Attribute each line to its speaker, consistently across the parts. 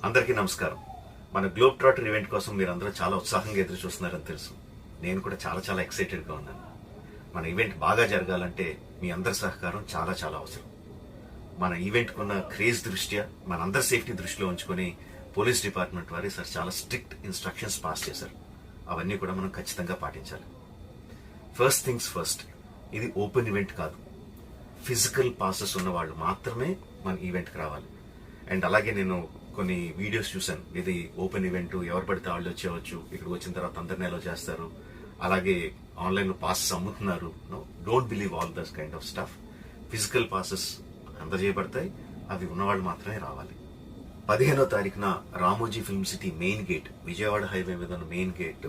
Speaker 1: అందరికీ నమస్కారం. మన గ్లోబ్ ట్రాటర్ ఈవెంట్ కోసం మీరందరూ చాలా ఉత్సాహంగా ఎదురు చూస్తున్నారని తెలుసు. నేను కూడా చాలా ఎక్సైటెడ్గా ఉన్నాను. మన ఈవెంట్ బాగా జరగాలంటే మీ అందరి సహకారం చాలా అవసరం. మన ఈవెంట్కి ఉన్న క్రేజ్ దృష్ట్యా మనందరి సేఫ్టీ దృష్టిలో ఉంచుకొని పోలీస్ డిపార్ట్మెంట్ వారు సార్ చాలా స్ట్రిక్ట్ ఇన్స్ట్రక్షన్స్ పాస్ చేశారు. అవన్నీ కూడా మనం ఖచ్చితంగా పాటించాలి. ఫస్ట్ థింగ్స్ ఫస్ట్, ఇది ఓపెన్ ఈవెంట్ కాదు. ఫిజికల్ పాసెస్ ఉన్న వాళ్ళు మాత్రమే మన ఈవెంట్కి రావాలి. అండ్ అలాగే నేను కొన్ని వీడియోస్ చూశాను, ఇది ఓపెన్ ఈవెంట్, ఎవరు పడితే వాళ్ళు వచ్చేవచ్చు, ఇక్కడికి వచ్చిన తర్వాత అందరినీ ఎలా చేస్తారు, అలాగే ఆన్లైన్లో పాసెస్ అమ్ముతున్నారు. Don't believe all this kind of stuff. Physical passes అందజేయబడతాయి, అవి ఉన్నవాళ్ళు మాత్రమే రావాలి. 15వ తారీఖున Ramoji film city main gate, Vijayawada highway మీద ఉన్న main gate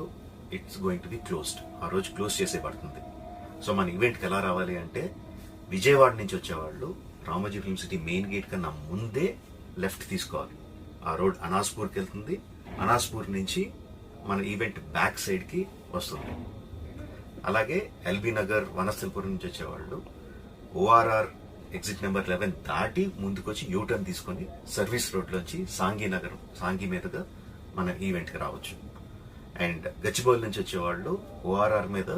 Speaker 1: it's going to be closed. ఆ రోజు క్లోజ్ చేసేయబడుతుంది. సో మన ఈవెంట్కి ఎలా రావాలి అంటే, విజయవాడ నుంచి వచ్చేవాళ్ళు Ramoji film city main gate కన్నా ముందే లెఫ్ట్ తీసుకోవాలి. ఆ రోడ్ అనాస్పూర్కి వెళ్తుంది. అనాస్పూర్ నుంచి మన ఈవెంట్ బ్యాక్ సైడ్కి వస్తుంది. అలాగే ఎల్బీ నగర్, వనస్థలపురం నుంచి వచ్చేవాళ్ళు ఓఆర్ఆర్ ఎగ్జిట్ నెంబర్ 11 దాటి ముందుకొచ్చి యూటర్న్ తీసుకొని సర్వీస్ రోడ్లోంచి సాంఘీ మీదుగా మన ఈవెంట్కి రావచ్చు. అండ్ గచ్చిబౌలి నుంచి వచ్చేవాళ్ళు ఓఆర్ఆర్ మీద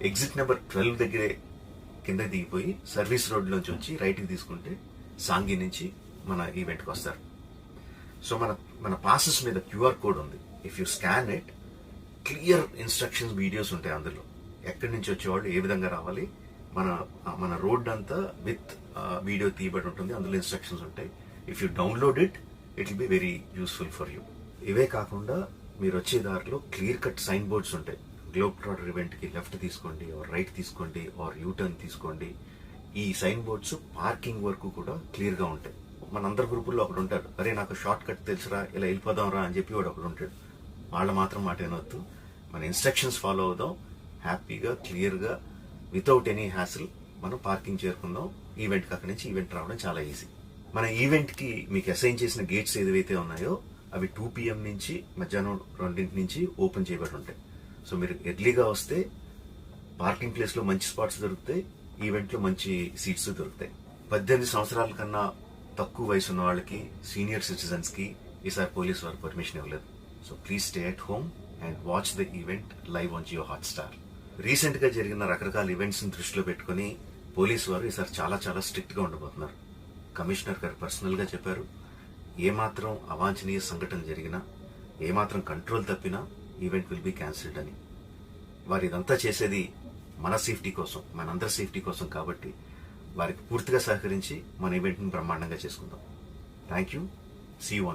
Speaker 1: ఎగ్జిట్ నెంబర్ 12 దగ్గరే కింద దిగిపోయి సర్వీస్ రోడ్లోంచి వచ్చి రైట్కి తీసుకుంటే సాంఘీ నుంచి మన ఈవెంట్కి వస్తారు. సో మన పాసెస్ మీద క్యూఆర్ కోడ్ ఉంది. If you scan it, clear instructions videos ఉంటాయి అందులో. ఎక్కడి నుంచి వచ్చేవాళ్ళు ఏ విధంగా రావాలి, మన రోడ్ అంతా విత్ వీడియో తీయబడి ఉంటుంది. అందులో ఇన్స్ట్రక్షన్స్ ఉంటాయి. If you download it will be very useful for you. ఇవే కాకుండా మీరు వచ్చే దారిలో క్లియర్ కట్ సైన్ బోర్డ్స్ ఉంటాయి. గ్లోబ్ ట్రాటర్ ఈవెంట్కి లెఫ్ట్ తీసుకోండి, ఆర్ రైట్ తీసుకోండి, ఆర్ యూటర్న్ తీసుకోండి. ఈ సైన్ బోర్డ్స్ పార్కింగ్ వరకు కూడా క్లియర్గా ఉంటాయి. మనందరి గ్రూపుల్లో ఒకడు ఉంటాడు, అరే నాకు షార్ట్ కట్ తెలుసురా, ఇలా వెళ్ళిపోదాంరా అని చెప్పి వాడు ఒకడు ఉంటాడు. వాళ్ళ మాత్రం మాట వినొద్దు. మన ఇన్స్ట్రక్షన్స్ ఫాలో అవుదాం. హ్యాపీగా, క్లియర్గా, వితౌట్ ఎనీ హ్యాసిల్ మనం పార్కింగ్ చేరుకుందాం. ఈవెంట్కి అక్కడి నుంచి ఈవెంట్ రావడం చాలా ఈజీ. మన ఈవెంట్కి మీకు అసైన్ చేసిన గేట్స్ ఏదైతే ఉన్నాయో అవి 2 PM నుంచి మధ్యాహ్నం 2 నుంచి ఓపెన్ చేయబడి ఉంటాయి. సో మీరు ఎర్లీగా వస్తే పార్కింగ్ ప్లేస్లో మంచి స్పాట్స్ దొరుకుతాయి, ఈవెంట్లో మంచి సీట్స్ దొరుకుతాయి. 18 సంవత్సరాల కన్నా తక్కువ వయసు ఉన్న వాళ్ళకి, సీనియర్ సిటిజన్స్కి ఈసారి పోలీస్ వారు పర్మిషన్ ఇవ్వలేదు. So please stay at home and watch the event live on Jio Hotstar. రీసెంట్గా జరిగిన రకరకాల ఈవెంట్స్ని దృష్టిలో పెట్టుకుని పోలీసు వారు ఈసారి చాలా స్ట్రిక్ట్గా ఉండబోతున్నారు. కమిషనర్ గారు పర్సనల్గా చెప్పారు, ఏమాత్రం అవాంఛనీయ సంఘటన జరిగినా, ఏమాత్రం కంట్రోల్ తప్పినా ఈవెంట్ విల్ బి క్యాన్సిల్డ్ అని. వారు ఇదంతా చేసేది మన సేఫ్టీ కోసం, మనందరి సేఫ్టీ కోసం. కాబట్టి వారికి పూర్తిగా సహకరించి మన ఈవెంట్ని బ్రహ్మాండంగా చేసుకుందాం. Thank you. See you on